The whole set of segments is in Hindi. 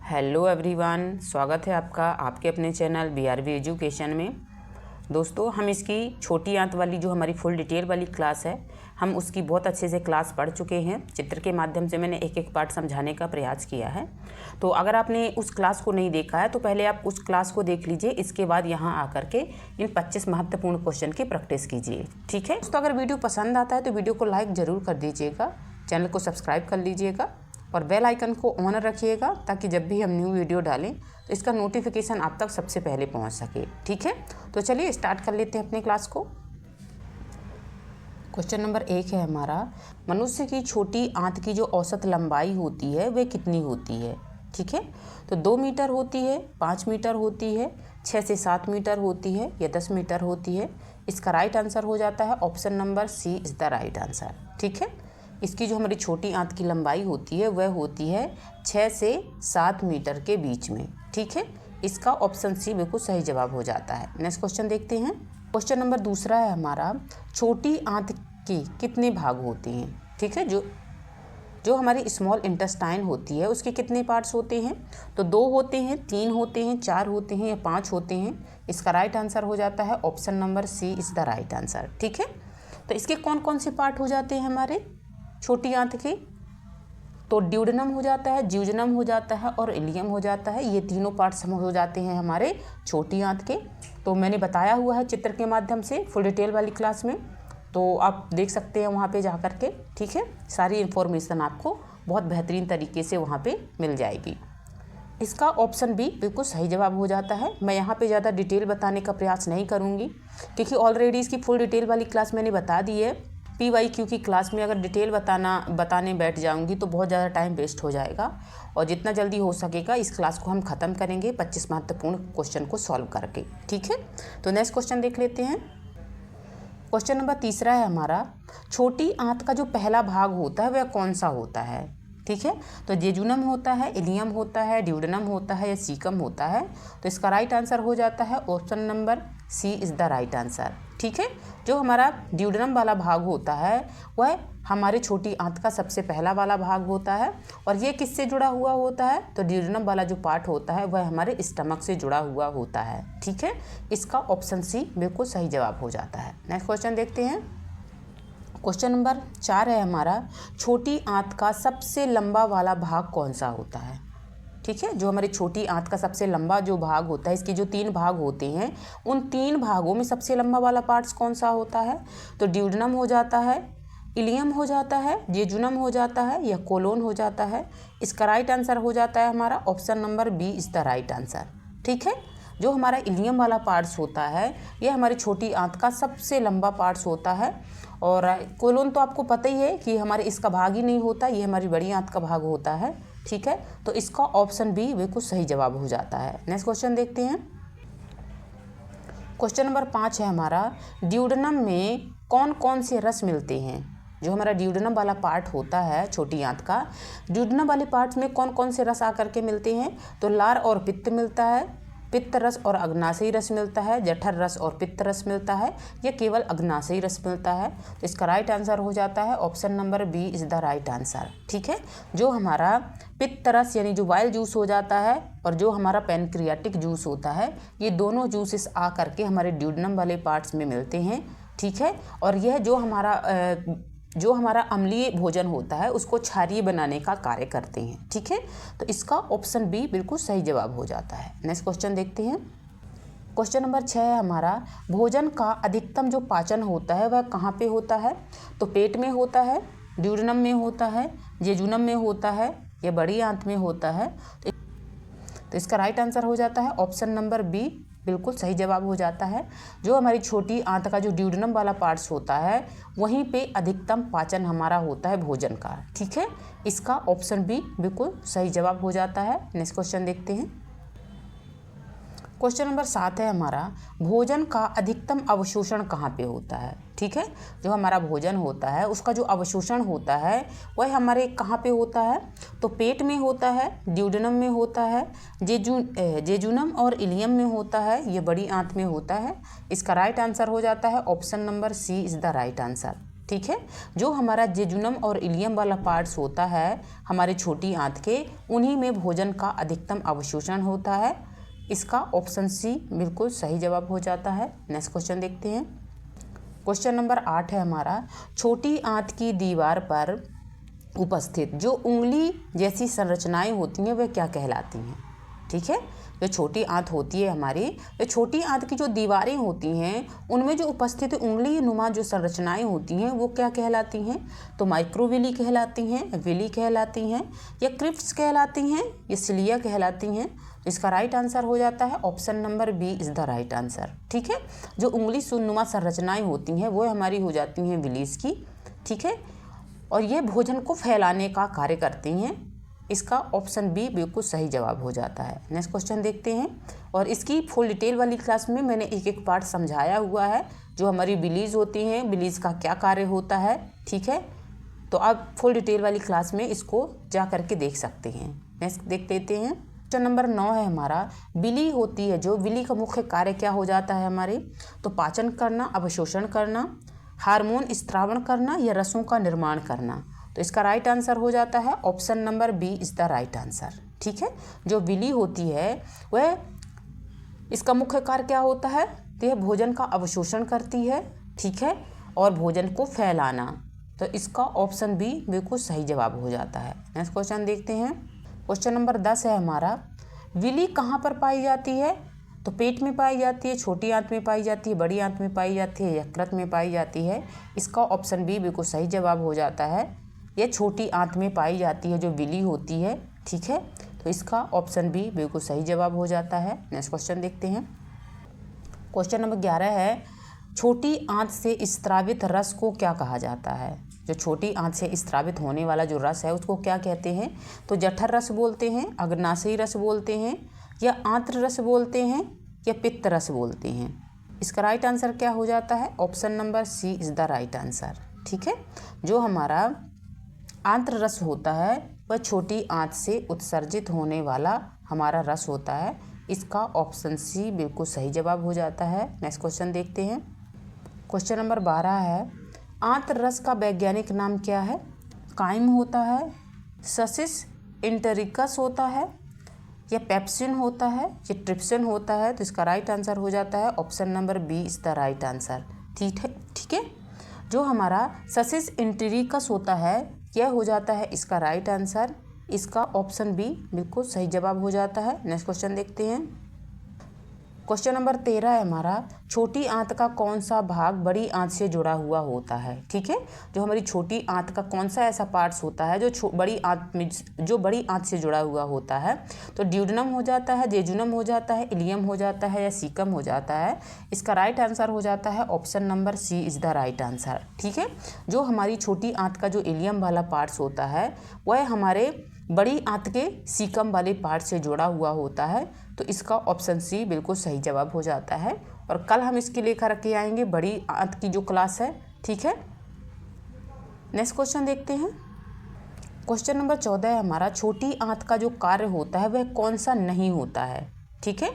हेलो एवरीवन, स्वागत है आपका आपके अपने चैनल BRV एजुकेशन में। दोस्तों, हम इसकी छोटी आंत वाली जो हमारी फुल डिटेल वाली क्लास है, हम उसकी बहुत अच्छे से क्लास पढ़ चुके हैं। चित्र के माध्यम से मैंने एक एक पार्ट समझाने का प्रयास किया है। तो अगर आपने उस क्लास को नहीं देखा है तो पहले आप उस क्लास को देख लीजिए, इसके बाद यहाँ आकर के इन 25 महत्वपूर्ण क्वेश्चन की प्रैक्टिस कीजिए। ठीक है दोस्तों, अगर वीडियो पसंद आता है तो वीडियो को लाइक ज़रूर कर दीजिएगा, चैनल को सब्सक्राइब कर लीजिएगा और बेल आइकन को ऑन रखिएगा ताकि जब भी हम न्यू वीडियो डालें तो इसका नोटिफिकेशन आप तक सबसे पहले पहुंच सके। ठीक है, तो चलिए स्टार्ट कर लेते हैं अपने क्लास को। क्वेश्चन नंबर 1 है हमारा, मनुष्य की छोटी आंत की जो औसत लंबाई होती है वह कितनी होती है। ठीक है, तो 2 मीटर होती है, 5 मीटर होती है, 6 से 7 मीटर होती है या 10 मीटर होती है। इसका राइट आंसर हो जाता है option number C is the right answer. ठीक है, इसकी जो हमारी छोटी आंत की लंबाई होती है वह होती है 6 से 7 मीटर के बीच में। ठीक है, इसका ऑप्शन सी बिल्कुल सही जवाब हो जाता है। नेक्स्ट क्वेश्चन देखते हैं। क्वेश्चन नंबर 2 है हमारा, छोटी आंत की कितने भाग होते हैं। ठीक है, जो हमारी स्मॉल इंटेस्टाइन होती है उसके कितने पार्ट्स होते हैं। तो 2 होते हैं, 3 होते हैं, 4 होते हैं या 5 होते हैं। इसका राइट आंसर हो जाता है option number C is the right answer. ठीक है, तो इसके कौन कौन से पार्ट हो जाते हैं हमारे छोटी आंत के। तो ड्यूडेनम हो जाता है, ज्यूजेनम हो जाता है और इलियम हो जाता है। ये तीनों पार्ट्स हो जाते हैं हमारे छोटी आंत के। तो मैंने बताया हुआ है चित्र के माध्यम से फुल डिटेल वाली क्लास में, तो आप देख सकते हैं वहाँ पे जा कर के। ठीक है, सारी इन्फॉर्मेशन आपको बहुत बेहतरीन तरीके से वहाँ पे मिल जाएगी। इसका ऑप्शन बी बिल्कुल सही जवाब हो जाता है। मैं यहाँ पे ज़्यादा डिटेल बताने का प्रयास नहीं करूँगी क्योंकि ऑलरेडी इसकी फुल डिटेल वाली क्लास मैंने बता दी है। PYQ की क्लास में अगर डिटेल बताने बैठ जाऊंगी तो बहुत ज़्यादा टाइम वेस्ट हो जाएगा और जितना जल्दी हो सकेगा इस क्लास को हम ख़त्म करेंगे 25 महत्वपूर्ण क्वेश्चन को सॉल्व करके। ठीक है, तो नेक्स्ट क्वेश्चन देख लेते हैं। क्वेश्चन नंबर 3 है हमारा, छोटी आंत का जो पहला भाग होता है वह कौन सा होता है। ठीक है, तो जेजुनम होता है, इलियम होता है, ड्यूडेनम होता है या सीकम होता है। तो इसका राइट आंसर हो जाता है option number C is the right answer. ठीक है, जो हमारा ड्यूडेनम वाला भाग होता है वह हमारे छोटी आंत का सबसे पहला वाला भाग होता है और ये किससे जुड़ा हुआ होता है। तो ड्यूडेनम वाला जो पार्ट होता है वह हमारे स्टमक से जुड़ा हुआ होता है। ठीक है, इसका ऑप्शन सी बिल्कुल सही जवाब हो जाता है। नेक्स्ट क्वेश्चन देखते हैं। क्वेश्चन नंबर 4 है हमारा, छोटी आंत का सबसे लंबा वाला भाग कौन सा होता है। ठीक है, जो हमारी छोटी आंत का सबसे लंबा जो भाग होता है, इसके जो 3 भाग होते हैं उन 3 भागों में सबसे लंबा वाला पार्ट्स कौन सा होता है। तो ड्यूडेनम हो जाता है, इलियम हो जाता है, जेजुनम हो जाता है या कोलोन हो जाता है। इसका राइट आंसर हो जाता है हमारा option number B is the right answer. ठीक है, जो हमारा इलियम वाला पार्ट्स होता है ये हमारी छोटी आंत का सबसे लंबा पार्ट्स होता है और कोलोन तो आपको पता ही है कि हमारे इसका भाग ही नहीं होता, ये हमारी बड़ी आंत का भाग होता है। ठीक है, तो इसका ऑप्शन बी बिल्कुल सही जवाब हो जाता है। नेक्स्ट क्वेश्चन देखते हैं। क्वेश्चन नंबर 5 है हमारा, ड्यूडेनम में कौन कौन से रस मिलते हैं। जो हमारा ड्यूडेनम वाला पार्ट होता है छोटी आंत का, ड्यूडेनम वाले पार्ट्स में कौन कौन से रस आकर के मिलते हैं। तो लार और पित्त मिलता है, पित्त रस और अग्नाशयी रस मिलता है, जठर रस और पित्त रस मिलता है या केवल अग्नाशयी रस मिलता है। तो इसका राइट आंसर हो जाता है option number B is the right answer. ठीक है, जो हमारा पित्त रस यानी जो वाइल जूस हो जाता है और जो हमारा पैनक्रियाटिक जूस होता है, ये दोनों जूसेस आ करके हमारे ड्यूडेनम वाले पार्ट्स में मिलते हैं। ठीक है, और यह जो हमारा अम्लीय भोजन होता है उसको क्षारीय बनाने का कार्य करते हैं। ठीक है, तो इसका ऑप्शन बी बिल्कुल सही जवाब हो जाता है। नेक्स्ट क्वेश्चन देखते हैं। क्वेश्चन नंबर 6 है हमारा, भोजन का अधिकतम जो पाचन होता है वह कहाँ पे होता है। तो पेट में होता है, ड्यूडेनम में होता है, जेजुनम में होता है या बड़ी आंत में होता है। तो इसका राइट आंसर हो जाता है ऑप्शन नंबर बी बिल्कुल सही जवाब हो जाता है। जो हमारी छोटी आंत का जो ड्यूडेनम वाला पार्ट्स होता है वहीं पे अधिकतम पाचन हमारा होता है भोजन का। ठीक है, इसका ऑप्शन बी बिल्कुल सही जवाब हो जाता है। नेक्स्ट क्वेश्चन देखते हैं। क्वेश्चन नंबर 7 है हमारा, भोजन का अधिकतम अवशोषण कहाँ पे होता है। ठीक है, जो हमारा भोजन होता है उसका जो अवशोषण होता है वह हमारे कहाँ पे होता है। तो पेट में होता है, ड्यूडेनम में होता है, जेजुनम और इलियम में होता है, ये बड़ी आंत में होता है। इसका राइट आंसर हो जाता है option number C is the right answer. ठीक है। जो हमारा जेजुनम और इलियम वाला पार्ट्स होता है हमारे छोटी आंत के, उन्हीं में भोजन का अधिकतम अवशोषण होता है। इसका ऑप्शन सी बिल्कुल सही जवाब हो जाता है। नेक्स्ट क्वेश्चन देखते हैं। क्वेश्चन नंबर 8 है हमारा, छोटी आंत की दीवार पर उपस्थित जो उंगली जैसी संरचनाएं होती हैं वह क्या कहलाती हैं? ठीक है, जो छोटी आंत होती है हमारी, तो छोटी आंत की जो दीवारें होती हैं उनमें जो उपस्थित उंगली नुमा जो संरचनाएं होती हैं वो क्या कहलाती हैं? तो माइक्रोविली कहलाती हैं, विली कहलाती हैं, या क्रिप्ट्स कहलाती हैं, या सिलिया कहलाती हैं। इसका राइट आंसर हो जाता है option number B is the right answer. ठीक है, जो उंगली नुमा संरचनाएं होती हैं वो हमारी हो जाती हैं विलीज की। ठीक है, और ये भोजन को फैलाने का कार्य करती हैं। इसका ऑप्शन बी बिल्कुल सही जवाब हो जाता है। नेक्स्ट क्वेश्चन देखते हैं, और इसकी फुल डिटेल वाली क्लास में मैंने एक एक पार्ट समझाया हुआ है, जो हमारी बिलीज होती हैं, बिलीज का क्या कार्य होता है। ठीक है, तो आप फुल डिटेल वाली क्लास में इसको जा करके देख सकते हैं। नेक्स्ट देख लेते हैं। क्वेश्चन नंबर 9 है हमारा, बिली होती है जो, बिली का मुख्य कार्य क्या हो जाता है हमारे? तो पाचन करना, अवशोषण करना, हार्मोन स्त्रावण करना, या रसों का निर्माण करना। तो इसका राइट आंसर हो जाता है option number B is the right answer. ठीक है, जो बिली होती है वह, इसका मुख्य कार्य क्या होता है? तो यह भोजन का अवशोषण करती है। ठीक है, और भोजन को फैलाना। तो इसका ऑप्शन बी बिल्कुल सही जवाब हो जाता है। नेक्स्ट क्वेश्चन देखते हैं। क्वेश्चन नंबर 10 है हमारा, विली कहाँ पर पाई जाती है? तो पेट में पाई जाती है, छोटी आंत में पाई जाती है, बड़ी आंत में पाई जाती है, यकृत में पाई जाती है। इसका ऑप्शन बी बिल्कुल सही जवाब हो जाता है। यह छोटी आंत में पाई जाती है जो विली होती है। ठीक है, तो इसका ऑप्शन बी बिल्कुल सही जवाब हो जाता है। नेक्स्ट क्वेश्चन देखते हैं। क्वेश्चन नंबर 11 है, छोटी आंत से स्त्रावित रस को क्या कहा जाता है? जो छोटी आंत से स्त्रावित होने वाला जो रस है उसको क्या कहते हैं? तो जठर रस बोलते हैं, अग्नाशयी रस बोलते हैं, या आंत्र रस बोलते हैं, या पित्त रस बोलते हैं। इसका राइट आंसर क्या हो जाता है? Option number C is the right answer. ठीक है, जो हमारा आंत्र रस होता है वह छोटी आंत से उत्सर्जित होने वाला हमारा रस होता है। इसका ऑप्शन सी बिल्कुल सही जवाब हो जाता है। नेक्स्ट क्वेश्चन देखते हैं। क्वेश्चन नंबर 12 है, आंत्र रस का वैज्ञानिक नाम क्या है? काइम होता है, ससिस इंटेरिकस होता है, या पेप्सिन होता है, या ट्रिप्सिन होता है। तो इसका राइट आंसर हो जाता है option number B is the right answer. ठीक है, जो हमारा ससिस इंटेरिकस होता है यह हो जाता है इसका राइट आंसर। इसका ऑप्शन बी बिल्कुल सही जवाब हो जाता है। नेक्स्ट क्वेश्चन देखते हैं। क्वेश्चन नंबर 13 है हमारा, छोटी आंत का कौन सा भाग बड़ी आंत से जुड़ा हुआ होता है? ठीक है, जो हमारी छोटी आंत का कौन सा ऐसा पार्ट्स होता है जो बड़ी आंत से जुड़ा हुआ होता है? तो ड्यूडेनम हो जाता है, जेजुनम हो जाता है, इलियम हो जाता है, या सीकम हो जाता है। इसका राइट आंसर हो जाता है option number C is the right answer. ठीक है, जो हमारी छोटी आंत का जो इलियम वाला पार्ट्स होता है वह हमारे बड़ी आंत के सीकम वाले पार्ट से जुड़ा हुआ होता है। तो इसका ऑप्शन सी बिल्कुल सही जवाब हो जाता है। और कल हम इसके लेकर के आएंगे बड़ी आंत की जो क्लास है। ठीक है, नेक्स्ट क्वेश्चन देखते हैं। क्वेश्चन नंबर 14 है हमारा, छोटी आंत का जो कार्य होता है वह कौन सा नहीं होता है? ठीक है,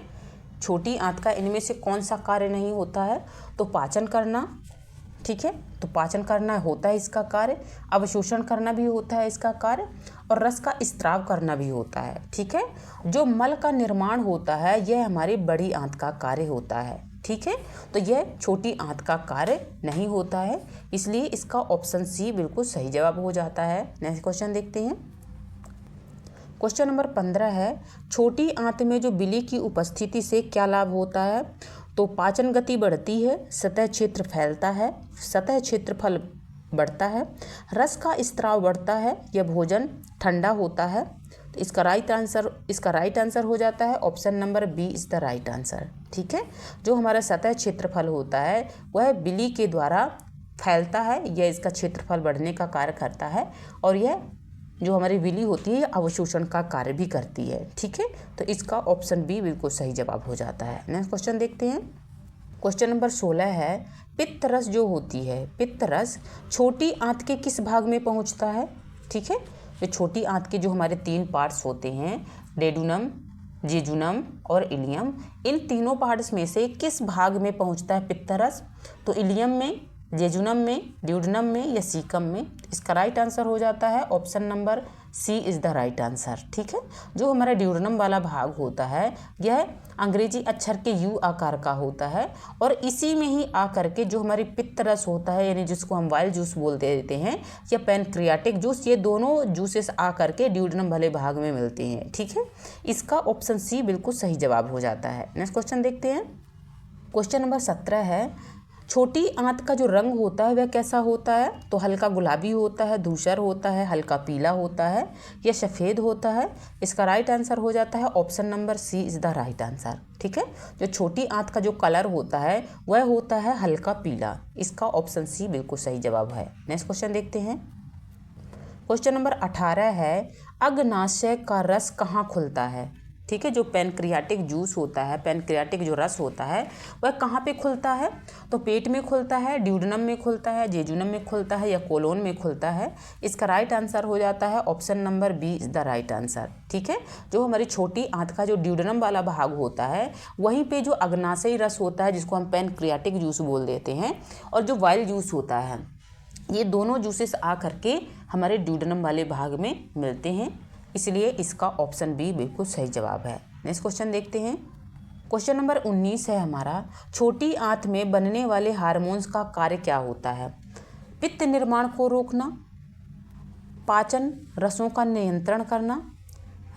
छोटी आंत का इनमें से कौन सा कार्य नहीं होता है? तो पाचन करना। ठीक है, तो पाचन करना होता है इसका कार्य, अवशोषण करना भी होता है इसका कार्य, और रस का स्त्राव करना भी होता है। ठीक है, जो मल का निर्माण होता है यह हमारी बड़ी आंत का कार्य होता है। ठीक है, तो यह छोटी आंत का कार्य नहीं होता है, इसलिए इसका ऑप्शन सी बिल्कुल सही जवाब हो जाता है। नेक्स्ट क्वेश्चन देखते हैं। क्वेश्चन नंबर 15 है, छोटी आंत में जो बिली की उपस्थिति से क्या लाभ होता है? तो पाचन गति बढ़ती है, सतह क्षेत्र फैलता है, सतह क्षेत्रफल बढ़ता है, रस का स्त्राव बढ़ता है, या भोजन ठंडा होता है। तो इसका राइट आंसर हो जाता है option number B is the right answer. ठीक है, जो हमारा सतह क्षेत्रफल होता है वह बिली के द्वारा फैलता है, यह इसका क्षेत्रफल बढ़ने का कार्य करता है, और यह जो हमारी बिली होती है अवशोषण का कार्य भी करती है। ठीक है, तो इसका ऑप्शन बी बिल्कुल सही जवाब हो जाता है। नेक्स्ट क्वेश्चन देखते हैं। क्वेश्चन नंबर 16 है, पित्त रस जो होती है, पित्त रस छोटी आंत के किस भाग में पहुंचता है? ठीक है, जो छोटी आंत के जो हमारे 3 पार्ट्स होते हैं, डेडुनम, जेजुनम और इलियम, इन तीनों पार्ट्स में से किस भाग में पहुंचता है पित्त रस? तो इलियम में, जेजुनम में, ड्यूडेनम में या सीकम में? इसका राइट आंसर हो जाता है option number C is the right answer. ठीक है, जो हमारा ड्यूडेनम वाला भाग होता है यह अंग्रेजी अक्षर के यू आकार का होता है और इसी में ही आकर के जो हमारी पित्त रस होता है, यानी जिसको हम वाइल जूस बोलते देते हैं, या पैनक्रियाटिक जूस, ये दोनों जूसेस आकर के ड्यूडेनम वाले भाग में मिलते हैं। ठीक है, इसका ऑप्शन सी बिल्कुल सही जवाब हो जाता है। नेक्स्ट क्वेश्चन देखते हैं। क्वेश्चन नंबर 17 है, छोटी आंत का जो रंग होता है वह कैसा होता है? तो हल्का गुलाबी होता है, धूसर होता है, हल्का पीला होता है या सफ़ेद होता है? इसका राइट आंसर हो जाता है option number C is the right answer. ठीक है, जो छोटी आंत का जो कलर होता है वह होता है हल्का पीला। इसका ऑप्शन सी बिल्कुल सही जवाब है। नेक्स्ट क्वेश्चन देखते हैं। क्वेश्चन नंबर 18 है, अग्नाशय का रस कहाँ खुलता है? ठीक है, जो पैनक्रियाटिक जूस होता है, पैनक्रियाटिक जो रस होता है वह कहाँ पे खुलता है? तो पेट में खुलता है, ड्यूडेनम में खुलता है, जेजुनम में खुलता है या कोलोन में खुलता है? इसका राइट आंसर हो जाता है option number B is the right answer. ठीक है, जो हमारी छोटी आंत का जो ड्यूडेनम वाला भाग होता है वहीं पे जो अग्नाशयी रस होता है जिसको हम पैनक्रियाटिक जूस बोल देते हैं, और जो वाइल जूस होता है, ये दोनों जूसेस आ करके हमारे ड्यूडेनम वाले भाग में मिलते हैं, इसलिए इसका ऑप्शन बी बिल्कुल सही जवाब है। नेक्स्ट क्वेश्चन देखते हैं। क्वेश्चन नंबर 19 है हमारा, छोटी आंत में बनने वाले हार्मोन्स का कार्य क्या होता है? पित्त निर्माण को रोकना, पाचन रसों का नियंत्रण करना,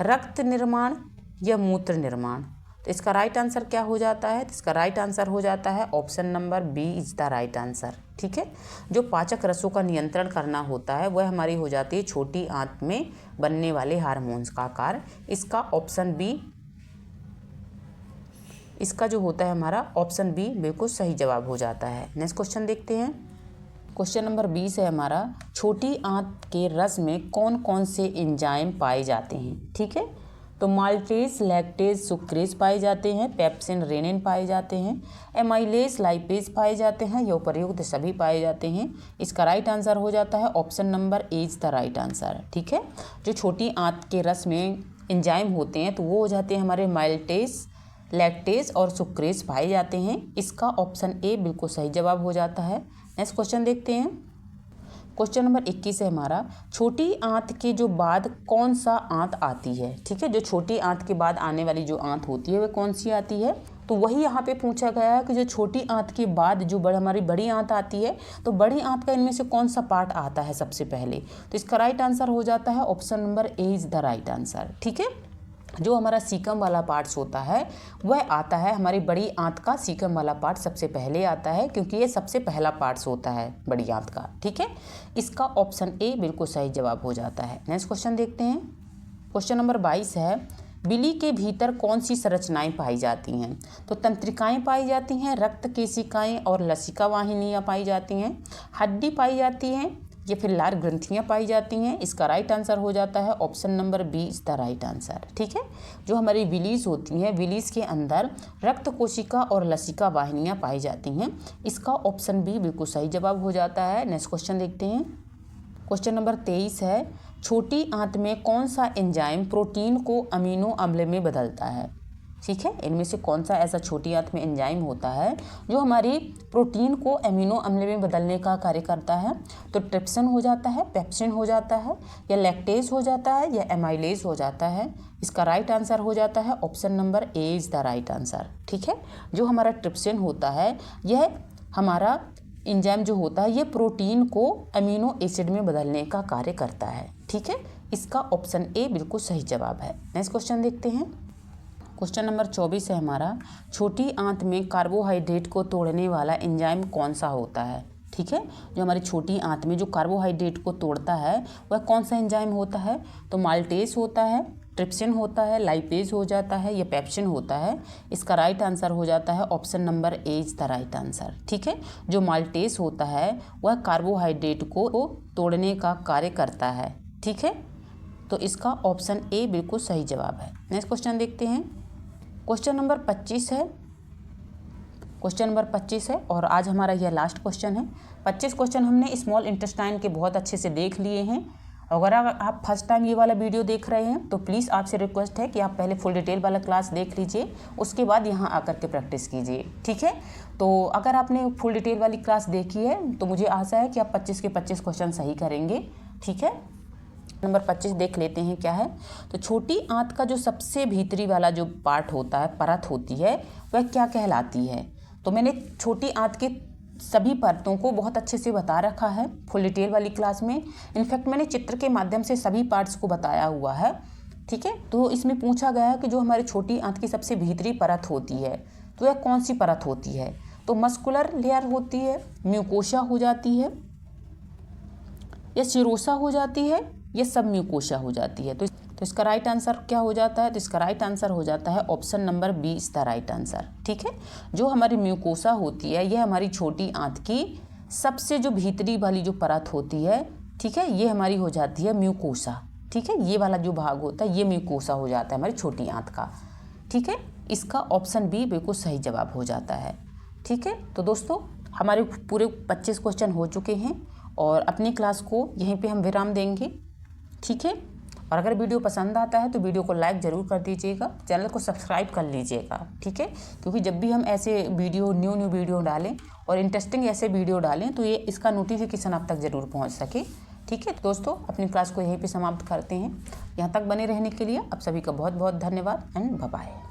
रक्त निर्माण या मूत्र निर्माण? तो इसका राइट आंसर क्या हो जाता है? तो इसका राइट आंसर हो जाता है option number B is the right answer. ठीक है, जो पाचक रसों का नियंत्रण करना होता है वह हमारी हो जाती है छोटी आंत में बनने वाले हार्मोन्स का कार्य। इसका ऑप्शन बी, इसका जो होता है हमारा ऑप्शन बी बिल्कुल सही जवाब हो जाता है। नेक्स्ट क्वेश्चन देखते हैं। क्वेश्चन नंबर 20 है हमारा, छोटी आंत के रस में कौन कौन से एंजाइम पाए जाते हैं? ठीक है, तो माल्टेज, लैक्टेज, सुक्रेज पाए जाते हैं, पेप्सिन, रेनिन पाए जाते हैं, एमाइलेज, लाइपेज पाए जाते हैं, या उपर्युक्त सभी पाए जाते हैं। इसका राइट आंसर हो जाता है option number A is the right answer. ठीक है, जो छोटी आंत के रस में एंजाइम होते हैं तो वो हो जाते हैं हमारे माल्टेज, लैक्टेज और सुक्रेज पाए जाते हैं। इसका ऑप्शन ए बिल्कुल सही जवाब हो जाता है। नेक्स्ट क्वेश्चन देखते हैं। क्वेश्चन नंबर 21 है हमारा, छोटी आंत के जो बाद कौन सा आंत आती है? ठीक है, जो छोटी आंत के बाद आने वाली जो आंत होती है वह कौन सी आती है? तो वही यहाँ पे पूछा गया है कि जो छोटी आंत के बाद जो हमारी बड़ी आंत आती है, तो बड़ी आंत का इनमें से कौन सा पार्ट आता है सबसे पहले? तो इसका राइट आंसर हो जाता है option number A is the right answer. ठीक है, जो हमारा सीकम वाला पार्ट्स होता है वह आता है, हमारी बड़ी आंत का सीकम वाला पार्ट सबसे पहले आता है, क्योंकि ये सबसे पहला पार्ट्स होता है बड़ी आंत का। ठीक है, इसका ऑप्शन ए बिल्कुल सही जवाब हो जाता है। नेक्स्ट क्वेश्चन देखते हैं। क्वेश्चन नंबर 22 है, बिली के भीतर कौन सी संरचनाएं पाई जाती हैं? तो तंत्रिकाएं पाई जाती हैं, रक्त केशिकाएं और लसिका वाहिनियाँ पाई जाती हैं, हड्डी पाई जाती हैं या फिर लार ग्रंथियाँ पाई जाती हैं? इसका राइट आंसर हो जाता है option number B is the right answer. ठीक है, जो हमारी विलीज होती हैं, विलीज के अंदर रक्त कोशिका और लसिका वाहिनियाँ पाई जाती हैं। इसका ऑप्शन बी बिल्कुल सही जवाब हो जाता है। नेक्स्ट क्वेश्चन देखते हैं। क्वेश्चन नंबर 23 है, छोटी आंत में कौन सा एंजाइम प्रोटीन को अमीनो अम्ल में बदलता है? ठीक है, इनमें से कौन सा ऐसा छोटी आंत में एंजाइम होता है जो हमारी प्रोटीन को अमीनो अम्ल में बदलने का कार्य करता है? तो ट्रिप्सिन हो जाता है, पेप्सिन हो जाता है, या लैक्टेज हो जाता है, या एमाइलेज हो जाता है? इसका राइट आंसर हो जाता है option number A is the right answer. ठीक है, जो हमारा ट्रिप्सिन होता है यह हमारा एंजाइम जो होता है ये प्रोटीन को अमीनो एसिड में बदलने का कार्य करता है। ठीक है, इसका ऑप्शन ए बिल्कुल सही जवाब है। नेक्स्ट क्वेश्चन देखते हैं। क्वेश्चन नंबर 24 है हमारा, छोटी आंत में कार्बोहाइड्रेट को तोड़ने वाला एंजाइम कौन सा होता है? ठीक है, जो हमारी छोटी आंत में जो कार्बोहाइड्रेट को तोड़ता है वह कौन सा एंजाइम होता है? तो माल्टेज होता है, ट्रिप्सिन होता है, लाइपेज हो जाता है, या पेप्सिन होता है? इसका राइट आंसर हो जाता है option number A is the right answer. ठीक है, जो माल्टेज होता है वह कार्बोहाइड्रेट को तोड़ने का कार्य करता है। ठीक है, तो इसका ऑप्शन ए बिल्कुल सही जवाब है। नेक्स्ट क्वेश्चन देखते हैं। क्वेश्चन नंबर 25 है। क्वेश्चन नंबर 25 है और आज हमारा यह लास्ट क्वेश्चन है। 25 क्वेश्चन हमने स्मॉल इंटेस्टाइन के बहुत अच्छे से देख लिए हैं अगर आप फर्स्ट टाइम ये वाला वीडियो देख रहे हैं तो प्लीज़ आपसे रिक्वेस्ट है कि आप पहले फुल डिटेल वाला क्लास देख लीजिए, उसके बाद यहाँ आकर के प्रैक्टिस कीजिए, ठीक है। तो अगर आपने फुल डिटेल वाली क्लास देखी है तो मुझे आशा है कि आप 25 के 25 क्वेश्चन सही करेंगे, ठीक है। नंबर 25 देख लेते हैं क्या है। तो छोटी आंत का जो सबसे भीतरी वाला जो पार्ट होता है, परत होती है, वह क्या कहलाती है। तो मैंने छोटी आंत के सभी परतों को बहुत अच्छे से बता रखा है फुल डिटेल वाली क्लास में। इनफैक्ट मैंने चित्र के माध्यम से सभी पार्ट्स को बताया हुआ है, ठीक है। तो इसमें पूछा गया है कि जो हमारी छोटी आंत की सबसे भीतरी परत होती है तो वह कौन सी परत होती है। तो मस्कुलर लेयर होती है, म्यूकोसा हो जाती है, या सिरोसा हो जाती है, या सब म्यूकोसा हो जाती है। तो इसका राइट आंसर क्या हो जाता है। तो इसका राइट आंसर हो जाता है option number B is the right answer, ठीक है। जो हमारी म्यूकोसा होती है यह हमारी छोटी आंत की सबसे जो भीतरी वाली जो परत होती है, ठीक है, ये हमारी हो जाती है म्यूकोसा, ठीक है। ये वाला जो भाग होता है ये म्यूकोसा हो जाता है हमारी छोटी आंत का, ठीक है। इसका ऑप्शन बी बिल्कुल सही जवाब हो जाता है, ठीक है। तो दोस्तों हमारे पूरे 25 क्वेश्चन हो चुके हैं और अपनी क्लास को यहीं पे हम विराम देंगे, ठीक है। और अगर वीडियो पसंद आता है तो वीडियो को लाइक ज़रूर कर दीजिएगा, चैनल को सब्सक्राइब कर लीजिएगा, ठीक है। क्योंकि जब भी हम ऐसे वीडियो न्यू वीडियो डालें और इंटरेस्टिंग ऐसे वीडियो डालें तो ये इसका नोटिफिकेशन आप तक ज़रूर पहुंच सके, ठीक है। दोस्तों अपनी क्लास को यहीं पे समाप्त करते हैं। यहाँ तक बने रहने के लिए आप सभी का बहुत बहुत धन्यवाद एंड बाय बाय।